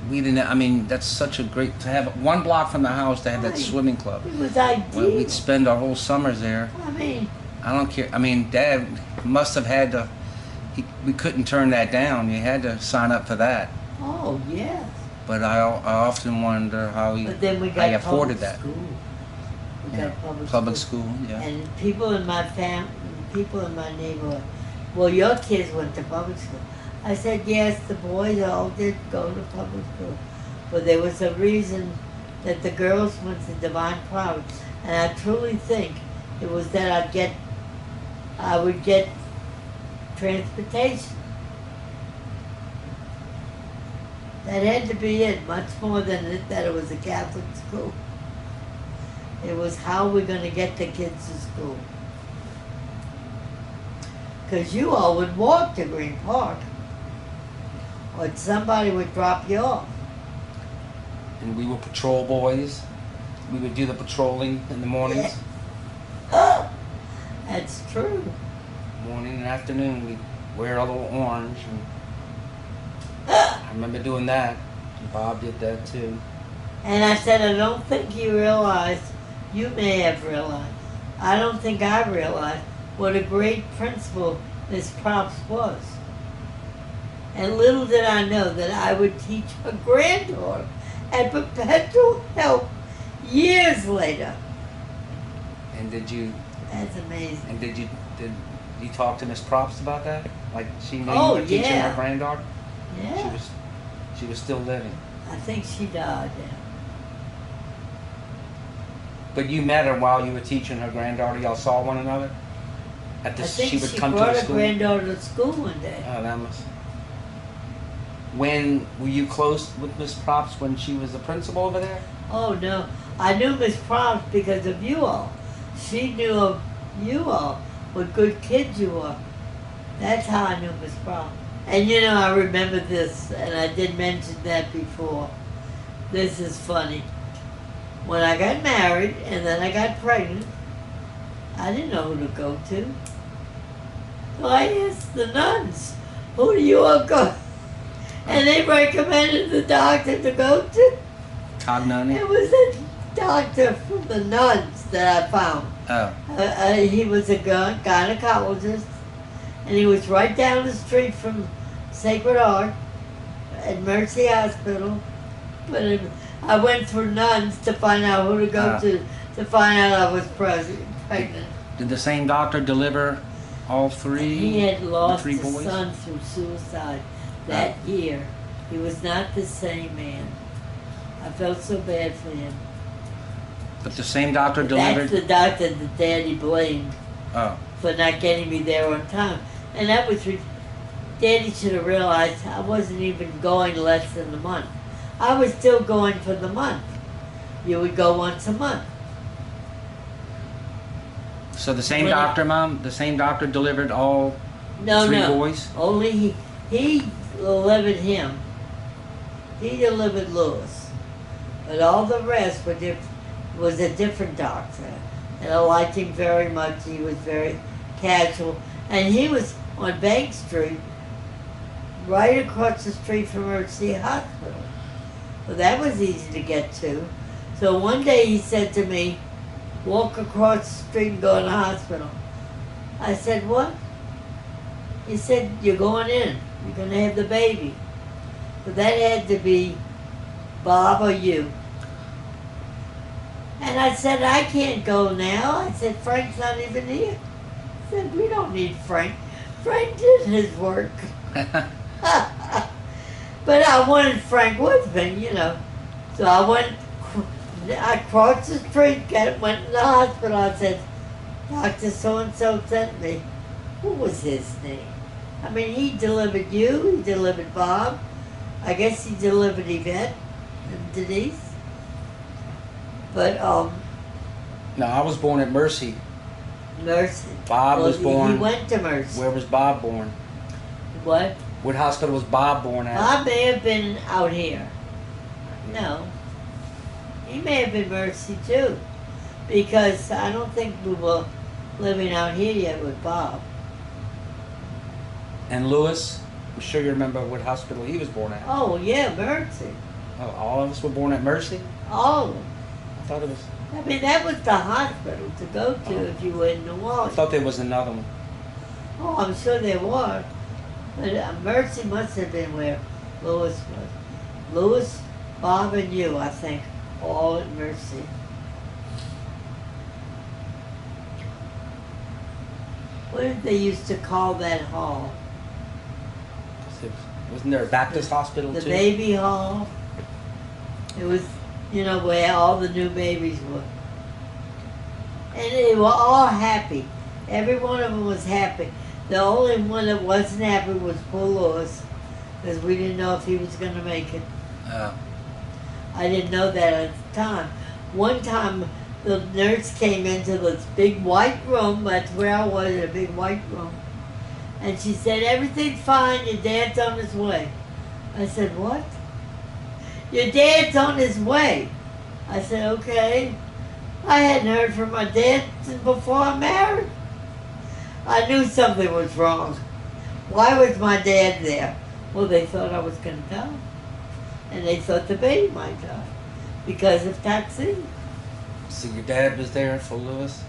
we didn't. I mean, that's such a great to have 1 block from the house to have that swimming club. It was ideal. We'd spend our whole summers there. I mean, I don't care. I mean, Dad must have had to. We couldn't turn that down. You had to sign up for that. oh yes. But I often wonder how he But then we got afforded that. School. We Yeah, got public school. Yeah. And people in my people in my neighborhood, well, your kids went to public school. I said, yes, the boys all did go to public school. But there was a reason that the girls went to Divine Providence. And I truly think it was that I would get transportation. That had to be it, much more than that it was a Catholic school. It was how we're going to get the kids to school. Because you all would walk to Green Park, or somebody would drop you off. And we were patrol boys. We would do the patrolling in the mornings. Yeah. That's true. Morning and afternoon, we'd wear a little orange. And I remember doing that. And Bob did that too. And I said, I don't think you realized, you may have realized, I don't think I realized what a great principal Miss Props was. And little did I know that I would teach her granddaughter at perpetual help years later. And did you? That's amazing. And did you talk to Miss Props about that? Like she knew Oh, you were teaching yeah. her granddaughter? Yeah. She was still living. I think she died now. But you met her while you were teaching her granddaughter. Y'all saw one another. I think she would she come to brought the her school. granddaughter to school one day. Oh, that must. When were you close with Miss Props when she was the principal over there? Oh no, I knew Miss Prompt because of you all. She knew of you all, what good kids you were. That's how I knew Miss Prompt. And you know, I remember this, and I did mention that before. This is funny. When I got married and then I got pregnant, I didn't know who to go to. So I asked the nuns, who do you all go? And they recommended the doctor to go to. Cognani? It was a doctor from the nuns that I found. Oh. He was a gynecologist, and he was right down the street from Sacred Heart at Mercy Hospital. But I went through nuns to find out who to go to find out I was pregnant. Did the same doctor deliver all three? He had lost three his boys? son through suicide that year. He was not the same man. I felt so bad for him. But the same doctor delivered? That's the doctor that Daddy blamed for not getting me there on time. And that was, Daddy should have realized I wasn't even going less than a month. I was still going for the month. You would go once a month. So the same doctor, Mom? The same doctor delivered all three boys? Only he delivered him. He delivered Lewis. But all the rest was a different doctor. And I liked him very much. He was very casual. And he was on Bank Street, right across the street from Mercy Hospital. Well, that was easy to get to. So one day he said to me, walk across the street and go to the hospital. I said, what? He said, you're going in. You're going to have the baby. So that had to be Bob or you. And I said, I can't go now. I said, Frank's not even here. I said, we don't need Frank. Frank did his work. But I wanted Frank with me, you know. So I crossed the street, went to the hospital. I said, Dr. So-and-so sent me. What was his name? I mean, he delivered you, he delivered Bob. I guess he delivered Yvette and Denise. But, No, I was born at Mercy. Mercy. Bob was born. He went to Mercy. Where was Bob born? What? What hospital was Bob born at? Bob may have been out here. No. He may have been Mercy too. Because I don't think we were living out here yet with Bob. And Lewis? I'm sure you remember what hospital he was born at. Oh, yeah, Mercy. Oh, all of us were born at Mercy? All of them. I thought it was... I mean, that was the hospital to go to if you were in New I Orleans. thought there was another one. Oh, I'm sure there were. But Mercy must have been where Lewis was. Lewis, Bob, and you, I think, all at Mercy. What did they used to call that hall? Wasn't there a Baptist hospital The too? baby hall. It was, you know, where all the new babies were. And they were all happy. Every one of them was happy. The only one that wasn't happy was poor Lewis, because we didn't know if he was going to make it. I didn't know that at the time. One time, the nurse came into this big white room. That's where I was, in a big white room. And she said, everything's fine, your dad's on his way. I said, what? Your dad's on his way. I said, okay. I hadn't heard from my dad since before I married. I knew something was wrong. Why was my dad there? Well, they thought I was going to die. And they thought the baby might die because of toxin. So your dad was there for Lewis?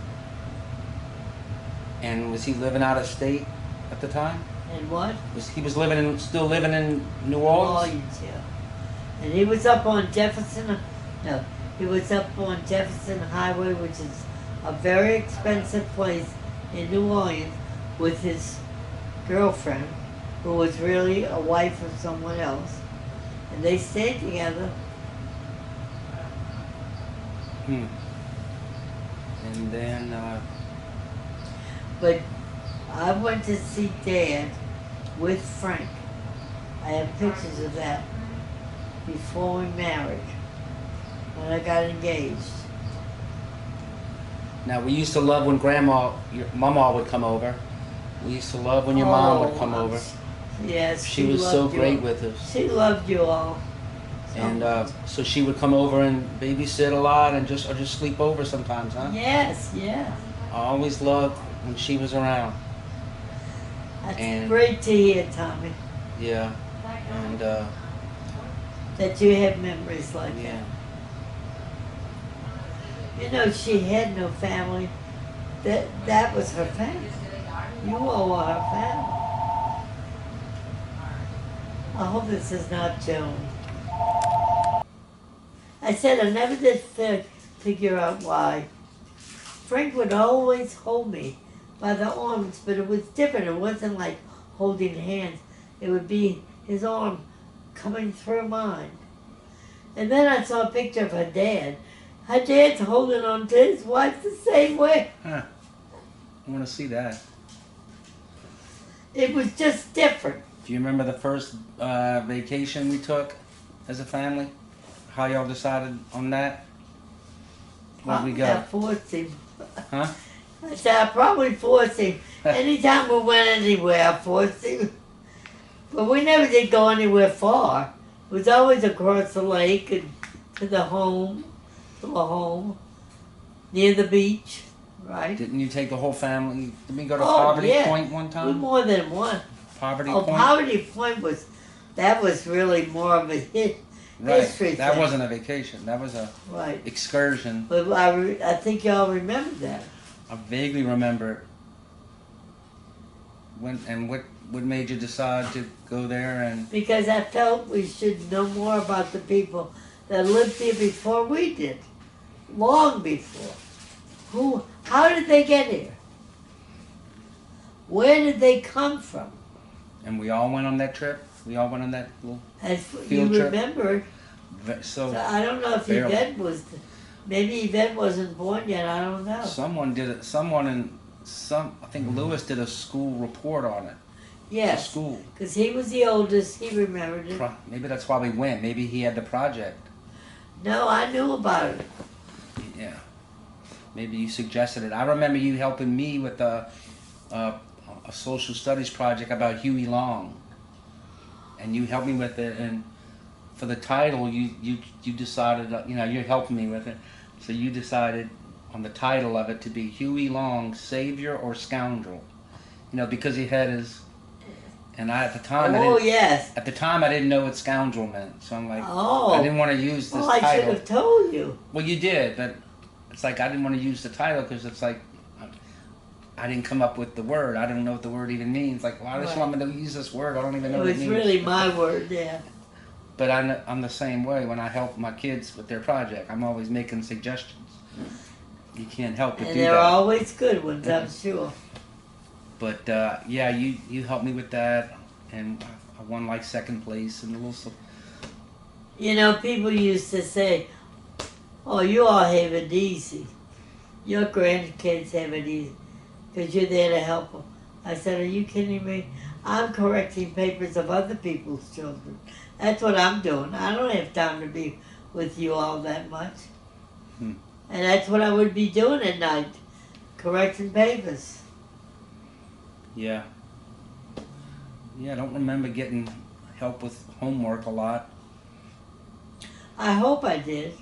And was he living out of state at the time? And what? He was still living in New New Orleans? Orleans, yeah. And he was up on Jefferson, he was up on Jefferson Highway, which is a very expensive place in New Orleans, with his girlfriend, who was really a wife of someone else. And they stayed together. And then... But I went to see Dad with Frank. I have pictures of that before we married. when I got engaged. Now, we used to love when your mama would come over. We used to love when your mom would come over. Yes, She was so loved you great all. with us. She loved you all. And so she would come over and babysit a lot and just sleep over sometimes, huh? Yes, yes. I always loved when she was around. That's great to hear, Tommy, Yeah. And that you have memories like yeah. that. You know, she had no family. That was her family. You all are her family. I hope this is not Joan. I said I never did figure out why. Frank would always hold me by the arms, but it was different. It wasn't like holding hands. It would be his arm coming through mine. And then I saw a picture of her dad. Her dad's holding on to his wife the same way. Huh. I want to see that. It was just different. Do you remember the first vacation we took as a family? How y'all decided on that? Where'd we go? I forced him. Huh? I said, I probably forced him. Anytime we went anywhere, I forced him. But we never did go anywhere far. It was always across the lake and to a home, near the beach, right? Didn't you take the whole family? Did we go to Poverty Point one We time? more than one. Poverty Point? Poverty Point was really more of a history That thing. wasn't a vacation. That was a excursion. But I think y'all remember that. I vaguely remember what made you decide to go there and Because I felt we should know more about the people that lived here before we did, long before. How did they get here? Where did they come from? and we all went on that trip. We all went on that little As field you trip. remember, So I don't know if barely. Yvette was, maybe Yvette wasn't born yet, I don't know. Someone did it. I think Lewis did a school report on it. Yes, School. because he was the oldest, he remembered it. Maybe that's why we went. Maybe he had the project. No, I knew about it. Yeah. Maybe you suggested it. I remember you helping me with a social studies project about Huey Long, and you helped me with it. And for the title, you decided, you're helping me with it. So you decided on the title of it to be Huey Long, Savior or Scoundrel. Because he had his. And at the time, At the time, I didn't know what scoundrel meant, so I'm like, I didn't want to use this title. I should have told you. Well, you did, but it's like I didn't want to use the title because it's like I didn't come up with the word. I don't know what the word even means. Like, why does you want me to use this word? I don't even know what it means. It was really my word, yeah. But I'm the same way when I help my kids with their project. I'm always making suggestions. You can't help but do that. And they're always good ones, I'm sure. But you helped me with that, and I won like second place in a little. People used to say, "Oh, you all have it easy. Your grandkids have it easy because you're there to help them." I said, "Are you kidding me? I'm correcting papers of other people's children. That's what I'm doing. I don't have time to be with you all that much." And that's what I would be doing at night, correcting papers. Yeah. Yeah, I don't remember getting help with homework a lot. I hope I did.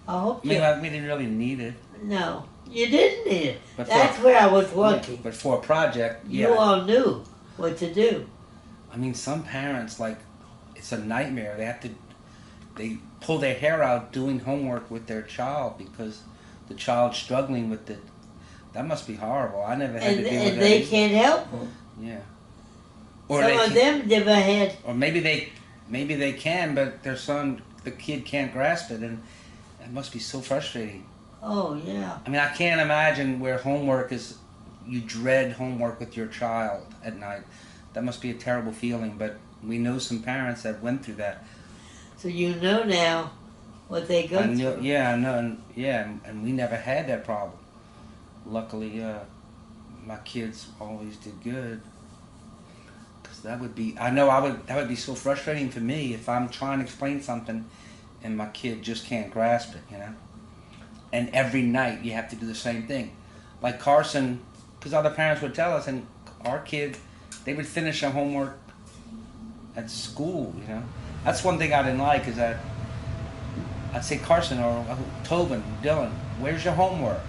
I hope we didn't really need it. No, you didn't need it. But that's where I was lucky. Yeah, but for a project, You all knew what to do. I mean, some parents, it's a nightmare. They pull their hair out doing homework with their child because the child's struggling with it. That must be horrible. I never had to deal with that. And they can't help them. Yeah. Or some of them never had. Or maybe they can, but the kid can't grasp it, and it must be so frustrating. Oh yeah. I mean, I can't imagine where homework is. You dread homework with your child at night. That must be a terrible feeling. But we know some parents that went through that. So you know now what they go through. Yeah, I know. And we never had that problem. Luckily, my kids always did good. Cause that would be so frustrating for me if I'm trying to explain something, and my kid just can't grasp it, you know. And every night you have to do the same thing. Like Carson, because other parents would tell us, and our kid, they would finish their homework at school, you know. That's one thing I didn't like, is that I'd say, Carson or Tobin, Dylan, where's your homework?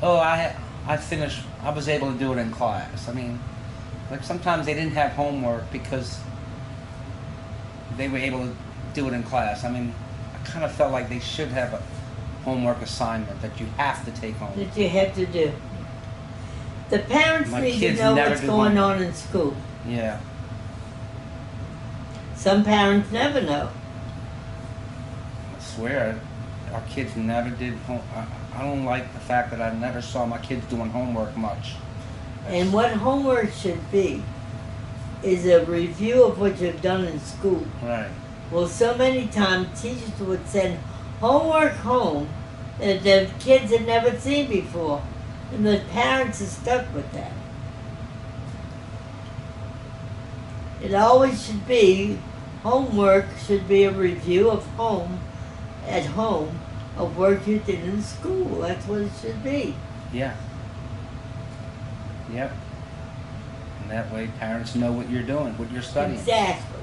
Oh, I finished, I was able to do it in class. I mean, like sometimes they didn't have homework because they were able to do it in class. I mean, I kind of felt like they should have a homework assignment that you have to take home. That you have to do. The parents My need to kids know never what's do going homework. on in school. Yeah. Some parents never know. I swear, our kids never did home. I don't like the fact that I never saw my kids doing homework much. And what homework should be is a review of what you've done in school. Right. Well, so many times teachers would send homework home that the kids had never seen before, and the parents are stuck with that. It always should be, homework should be a review of at home, of work you did in school. That's what it should be. Yeah. Yep. And that way parents know what you're doing, what you're studying. Exactly.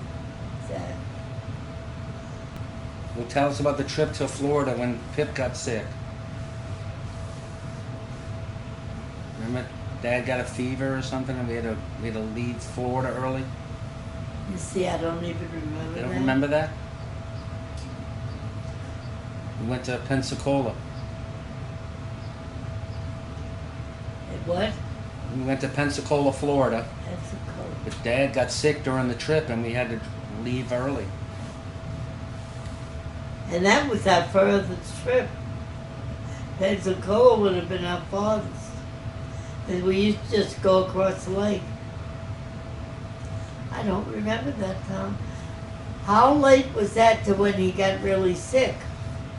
Well, tell us about the trip to Florida when Pip got sick. Remember Dad got a fever or something and we had to leave Florida early? You see, I don't even remember You don't that. remember that? We went to Pensacola. What? We went to Pensacola, Florida. Pensacola. But Dad got sick during the trip and we had to leave early. And that was our furthest trip. Pensacola would have been our farthest. And we used to just go across the lake. I don't remember that time. How late was that to when he got really sick?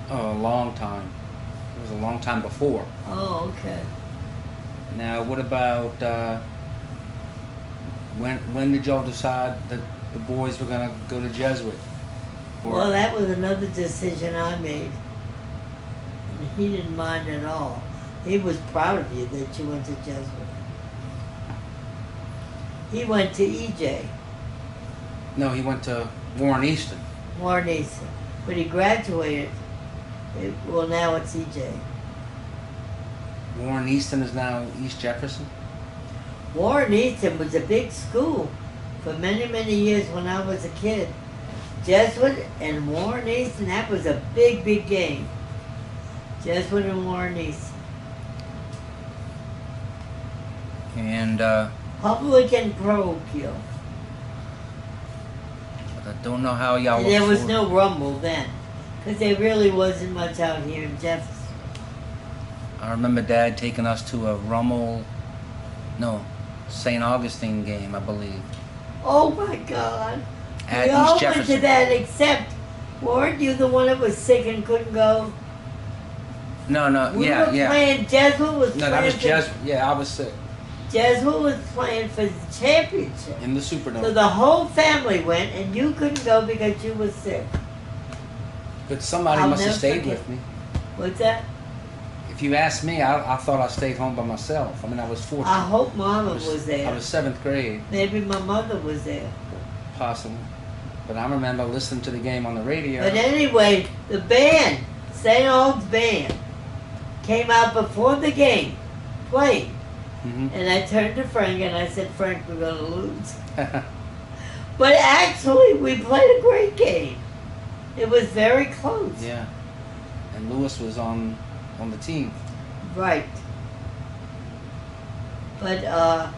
Oh, a long time. It was a long time before. Oh, okay. Now, what about when did y'all decide that the boys were gonna go to Jesuit? Or- Well, that was another decision I made. And he didn't mind at all. He was proud of you that you went to Jesuit. He went to EJ, No, he went to Warren Easton. Warren Easton. But he graduated. Well, now it's EJ. Warren Easton is now East Jefferson. Warren Easton was a big school for many, many years when I was a kid. Jesuit and Warren Easton, that was a big, big game. Jesuit and Warren Easton. And Public and parochial. I don't know how y'all. And there was no rumble then, because there really wasn't much out here in Jefferson. I remember Dad taking us to a St. Augustine game, I believe. Oh my God. At We East all went Jefferson. to that, except, weren't you the one that was sick and couldn't go? No, We yeah, were yeah. playing, Jesuit was No, playing that was for, Jesuit. Yeah, I was sick Jesuit was playing for the championship. in the So Superdome. the whole family went, and you couldn't go because you were sick. But somebody I'll must have never stayed forget. with me. What's that? If you ask me, I thought I stayed home by myself. I mean, I was 14. I hope Mama was there. I was 7th grade, Maybe my mother was there. possibly. But I remember listening to the game on the radio. But anyway, the band, St. Aug's band, came out before the game, played. Mhm. And I turned to Frank and I said, Frank, we're going to lose. But actually, we played a great game. It was very close. Yeah. And Lewis was on the team. Right. But I'll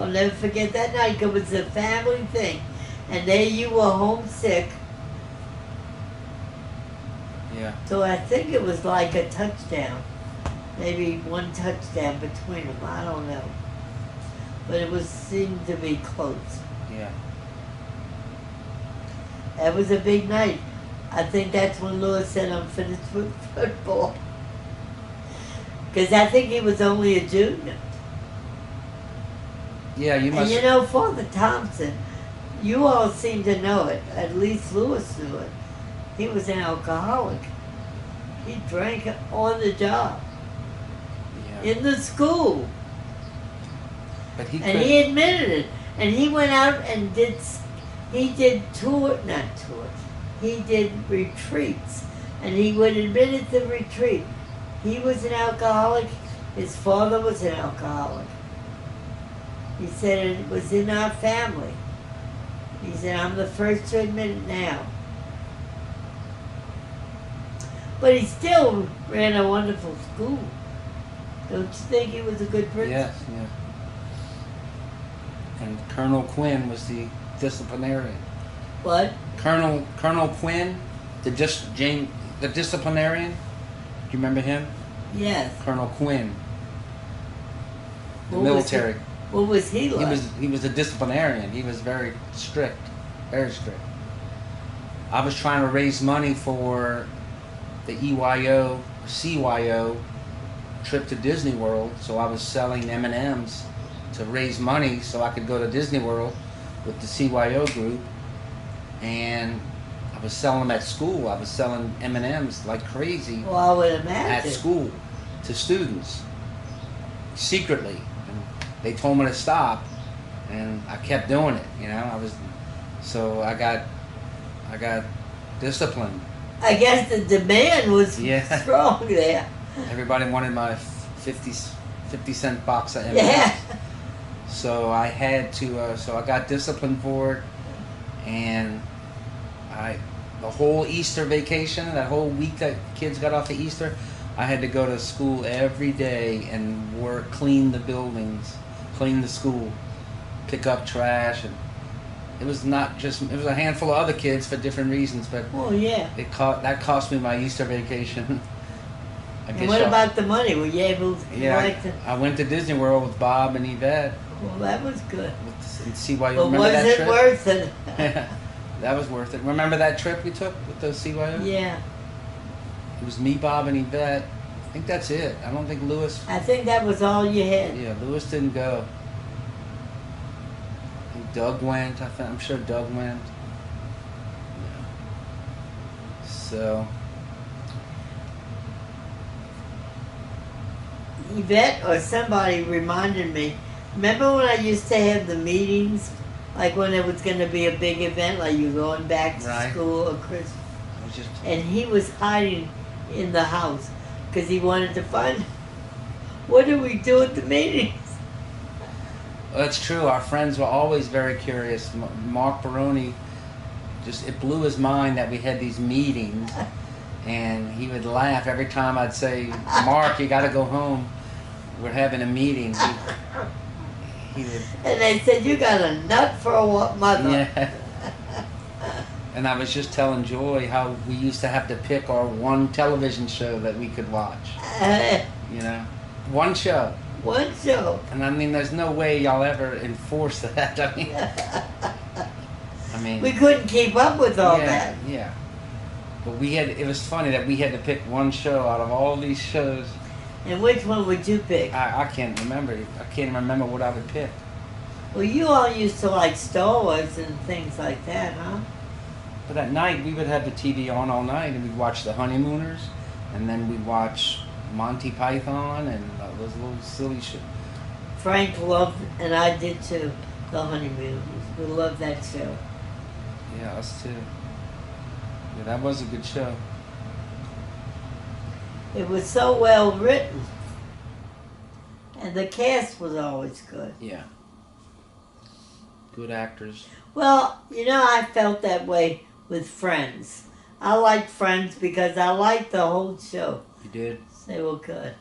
never forget that night because it was a family thing. And there you were homesick. Yeah. So I think it was like a touchdown. Maybe one touchdown between them. I don't know. But it seemed to be close. Yeah. That was a big night. I think that's when Lewis said I'm finished with football. Because I think he was only a junior. Yeah, you And must. you know, Father Thompson, you all seem to know it. At least Lewis knew it. He was an alcoholic. He drank on the job, Yeah. in the school. But he And he admitted it. And he went out and he did he did retreats. And he would admit at the retreat, he was an alcoholic, his father was an alcoholic. He said it was in our family. He said, I'm the first to admit it now. But he still ran a wonderful school. Don't you think he was a good principal? Yes, yeah. And Colonel Quinn was the disciplinarian. What? Colonel Quinn, the disciplinarian. Do you remember him? Yes. Colonel Quinn, the What was military. What was he like? He was a disciplinarian. He was very strict, very strict. I was trying to raise money for the CYO trip to Disney World, so I was selling M&Ms to raise money so I could go to Disney World with the CYO group, and I was selling them at school. I was selling M&Ms like crazy. Well, I would imagine. At school to students secretly. And they told me to stop, and I kept doing it. You know, I got disciplined. I guess the demand was strong there. Everybody wanted my 50-cent box of M&Ms. Yeah. So I had to. So I got disciplined for it, and the whole Easter vacation, that whole week that kids got off of Easter, I had to go to school every day and clean the buildings, clean the school, pick up trash, and it was not just. It was a handful of other kids for different reasons, but yeah, that cost me my Easter vacation. And what about the money? Were you able to I went to Disney World with Bob and Yvette. Well, that was good. And CYO. But remember was that it trip? worth it? That was worth it. Remember that trip we took with the CYO? Yeah. It was me, Bob, and Yvette. I think that's it. I don't think Lewis. I think that was all you had. Yeah, Lewis didn't go. I think Doug went. I'm sure Doug went. Yeah. So. Yvette or somebody reminded me. Remember when I used to have the meetings, like when there was going to be a big event, like you going back to school or Christmas, and he was hiding in the house because he wanted to find what do we do at the meetings. Well, that's true. Our friends were always very curious. Mark Baroni, it blew his mind that we had these meetings, and he would laugh every time I'd say, "Mark, you got to go home. We're having a meeting." He would, and they said, "You got a nut for a mother." Yeah. And I was just telling Joy how we used to have to pick our one television show that we could watch. You know, one show. One show. And I mean, there's no way y'all ever enforce that. I mean, we couldn't keep up with all that. Yeah. But it was funny that we had to pick one show out of all these shows. And which one would you pick? I can't remember. I can't remember what I would pick. Well, you all used to like Star Wars and things like that, huh? But at night, we would have the TV on all night, and we'd watch The Honeymooners, and then we'd watch Monty Python and those little silly shit. Frank loved, and I did too, The Honeymooners. We loved that show. Yeah, us too. Yeah, that was a good show. It was so well written. And the cast was always good. Yeah. Good actors. Well, you know, I felt that way with Friends. I liked Friends because I liked the whole show. You did? They were good.